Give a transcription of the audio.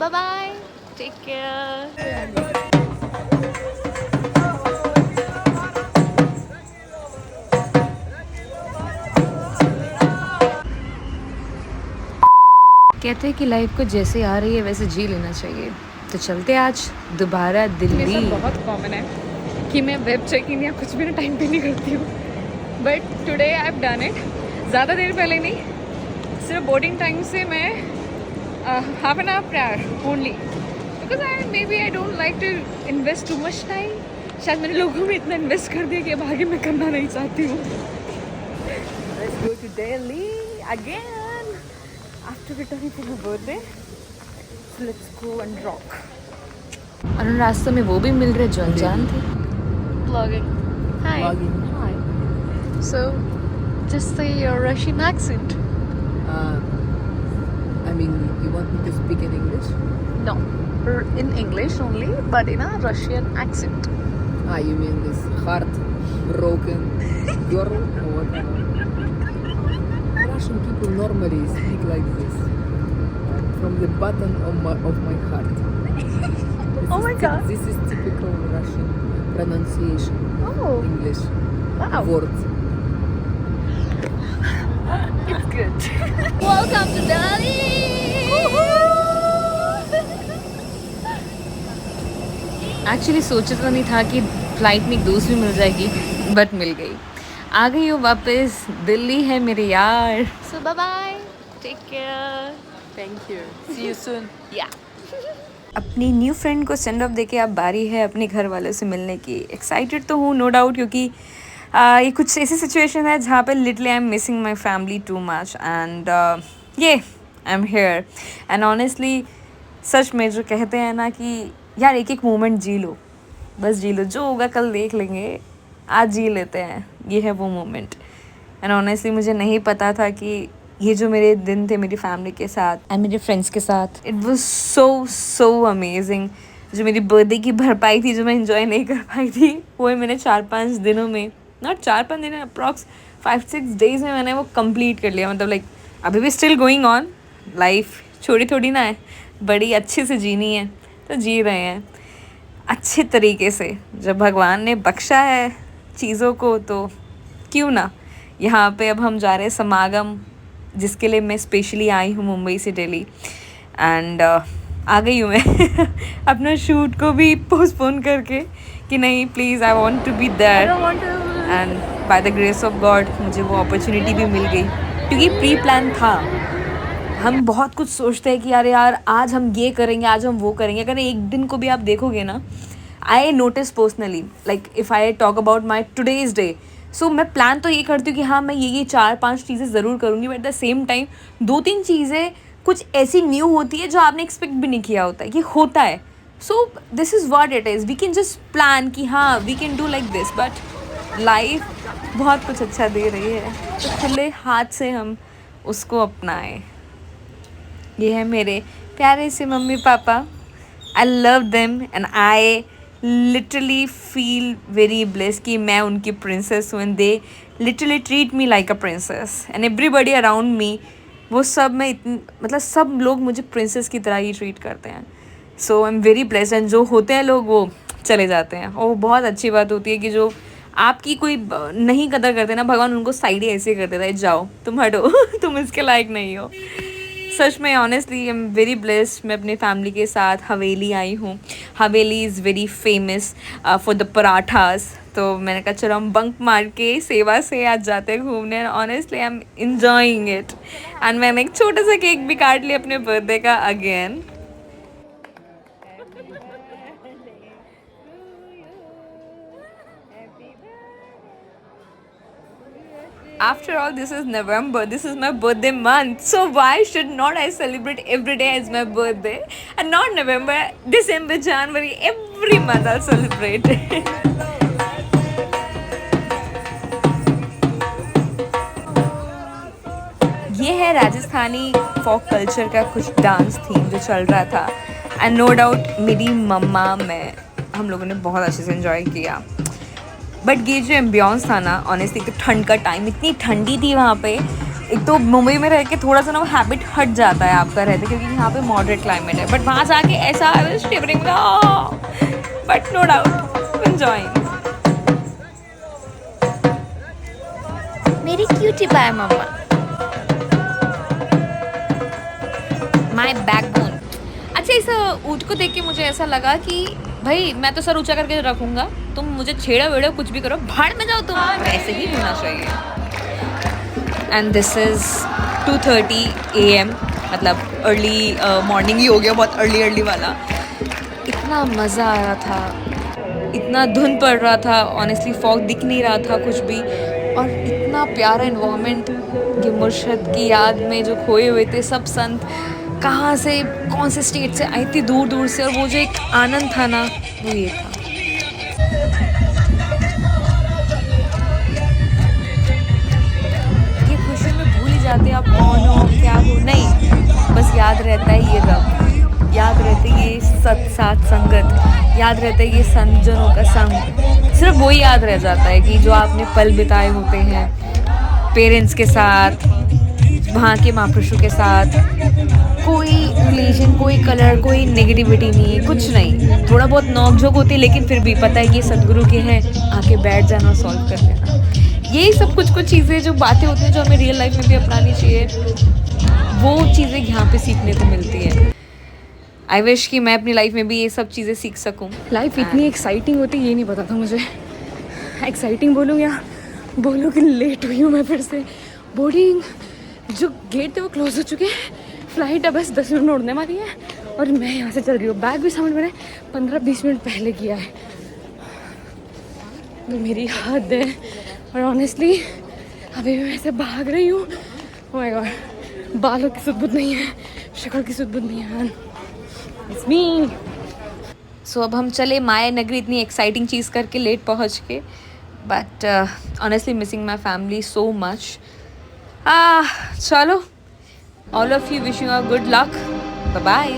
bye bye. Take care. कहते हैं कि लाइफ को जैसे आ रही है वैसे जी लेना चाहिए, तो चलते आज दोबारा दिल्ली। बहुत कॉमन है कि मैं वेब चेक इन या कुछ भी ना टाइम पे नहीं करती हूँ, but today I have done it. ज़्यादा देर पहले नहीं, सिर्फ बोर्डिंग टाइम से मैं half an hour prior only, because maybe I don't like to invest too much time. शायद मैंने लोगों में इतना इन्वेस्ट कर दिया कि अब आगे मैं करना नहीं चाहती हूँ। Let's go to Delhi again after returning from my birthday. So let's go and rock. और रास्ते में वो भी मिल रहे जो अनजान थे। Vlogging. Hi. Vlogging. Hi. So, just say your Russian accent. I mean, you want me to speak in English? No, in English only, but in a Russian accent. You mean this heartbroken girl or what? Russian people normally speak like this, from the bottom of my heart. Oh my God. This is typical Russian pronunciation. Oh. English. Wow. Words. It's good. Welcome to Delhi. Actually सोचा तो नहीं था कि flight में एक दोस्त भी मिल जाएगी, बट मिल गई। आ गई हूँ वापस, दिल्ली है मेरे यार। So bye bye, take care, Thank you. See you soon. Yeah. अपनी न्यू फ्रेंड को सेंड ऑफ देके अब बारी है अपने घर वालों से मिलने की। एक्साइटेड तो हूँ नो डाउट, क्योंकि ये कुछ ऐसी सिचुएशन है जहाँ पे literally I am missing my family too much, and ये I am here. And honestly सच में जो कहते हैं ना कि यार एक एक मोमेंट जी लो, बस जी लो, जो होगा कल देख लेंगे, आज जी लेते हैं, ये है वो मोमेंट। एंड ऑनेस्टली मुझे नहीं पता था कि ये जो मेरे दिन थे मेरी फैमिली के साथ एंड मेरे फ्रेंड्स के साथ, इट वाज सो अमेजिंग। जो मेरी बर्थडे की भरपाई थी, जो मैं इंजॉय नहीं कर पाई थी, वो मैंने 4-5 दिनों में, नॉट 4-5 दिन, अप्रॉक्स 5-6 डेज में मैंने वो कंप्लीट कर लिया। मतलब लाइक अभी भी स्टिल गोइंग ऑन, लाइफ छोटी थोड़ी ना है, बड़ी अच्छे से जीनी है, तो जी रहे हैं अच्छे तरीके से। जब भगवान ने बख्शा है चीज़ों को तो क्यों ना। यहाँ पे अब हम जा रहे हैं समागम, जिसके लिए मैं स्पेशली आई हूँ मुंबई से दिल्ली, एंड आ गई हूँ मैं अपना शूट को भी पोस्टपोन करके कि नहीं please I want to be there, and by the grace of God मुझे वो अपॉर्चुनिटी भी मिल गई, क्योंकि प्री प्लान था। हम बहुत कुछ सोचते हैं कि यार आज हम ये करेंगे, आज हम वो करेंगे। अगर एक दिन को भी आप देखोगे ना, I notice personally, like if I talk about my today's day, so मैं प्लान तो ये करती हूँ कि हाँ मैं ये 4-5 चीज़ें ज़रूर करूँगी, but at the same time 2-3 चीज़ें कुछ ऐसी न्यू होती है जो आपने एक्सपेक्ट भी नहीं किया होता है, ये होता है। So this is what it is, we can just plan कि हाँ we can do like this, but life बहुत कुछ अच्छा दे रही है, तो खुले हाथ से हम उसको अपनाएं। ये है मेरे प्यारे से mummy papa, I love them and I literally feel very blessed कि मैं उनकी प्रिंसेस हूँ, and they literally treat me like a princess, and everybody around me, वो सब मैं मतलब सब लोग मुझे प्रिंसेस की तरह ही ट्रीट करते हैं। So I am very blessed, and जो होते हैं लोग वो चले जाते हैं, और बहुत अच्छी बात होती है कि जो आपकी कोई नहीं कदर करते ना, भगवान उनको साइड ही ऐसे कर देता है, जाओ तुम हटो तुम इसके लायक नहीं हो। सच में honestly I am very blessed. मैं अपने फैमिली के साथ हवेली आई हूँ। हवेली is very famous for the parathas, तो मैंने कहा चलो हम बंक मार के सेवा से आज जाते हैं घूमने। Honestly I am enjoying it, and मैंने एक छोटा सा केक भी काट लिया अपने बर्थडे का again. After all, this is November, this is my birthday month, so why should not I celebrate every day as my birthday, and not November, December, January, every month I'll celebrate. ये है राजस्थानी फोक culture का कुछ dance theme जो चल रहा था, and no doubt मेरी मम्मा मैं हम लोगों ने बहुत अच्छे से एंजॉय किया। बट ये जो एम्बियंस था ना, ऑनेस्टली तो ठंड का टाइम, इतनी ठंडी थी वहाँ पे, एक तो मुंबई में रह के थोड़ा सा ना वो हैबिट हट जाता है आपका रहते, क्योंकि यहाँ पे मॉडरेट क्लाइमेट है, बट वहाँ जाके ऐसा shivering, but no doubt enjoying. मेरी क्यूटी पाया मम्मा, माय बैकबोन। अच्छा, इस ऊँट को देख के मुझे ऐसा लगा कि भाई मैं तो सर ऊंचा करके रखूंगा, तुम मुझे छेड़ा वेड़ो कुछ भी करो, भाड़ में जाओ तुम, ऐसे ही होना चाहिए। एंड दिस इज़ 2:30 AM, मतलब अर्ली मॉर्निंग ही हो गया, बहुत अर्ली वाला। इतना मज़ा आ रहा था, इतना धुंध पड़ रहा था, ऑनेस्टली फॉग दिख नहीं रहा था कुछ भी, और इतना प्यारा इन्वायरमेंट। ये मुर्शद की याद में जो खोए हुए थे सब संत, कहाँ से कौन से स्टेट से आई थी, दूर दूर से, और वो जो एक आनंद था ना, वो ये था। ये खुशी में भूल ही जाते आप कौन हो, क्या हो, नहीं, बस याद रहता है ये रब, याद रहते ये साथ संगत, याद रहता है ये संतजनों का संग। सिर्फ वही याद रह जाता है कि जो आपने पल बिताए होते हैं पेरेंट्स के साथ, वहाँ के महापुरुषों के साथ। कोई रिलीजन, कोई कलर, कोई नेगेटिविटी नहीं है, कुछ नहीं। थोड़ा बहुत नोक-झोंक होती है, लेकिन फिर भी पता है कि ये सदगुरु के हैं, आके बैठ जाना और सॉल्व कर लेना। यही सब कुछ चीज़ें, जो बातें होती हैं, जो हमें रियल लाइफ में भी अपनानी चाहिए, वो चीज़ें यहाँ पे सीखने को मिलती है। आई विश कि मैं अपनी लाइफ में भी ये सब चीज़ें सीख सकूँ। लाइफ इतनी एक्साइटिंग होती है, ये नहीं पता था मुझे। एक्साइटिंग बोलूँ या बोलूँ कि लेट हुई हूँ मैं फिर से। बोर्डिंग जो गेट थे वो क्लोज हो चुके हैं, फ्लाइट अब बस 10 मिनट में उड़ने वाली है, और मैं यहाँ से चल रही हूँ। बैग भी समझ मैंने 15-20 मिनट पहले किया है, तो मेरी हद है। और ऑनेस्टली अभी मैं ऐसे भाग रही हूँ, ओह माय गॉड, बालों की सुध-बुध नहीं है, शक्ल की सुध-बुध नहीं है, इट्स मी। सो अब हम चले माया नगरी, इतनी एक्साइटिंग चीज़ करके लेट पहुँच के, but honestly missing my family so much. चलो, all of you wishing a good luck, bye bye.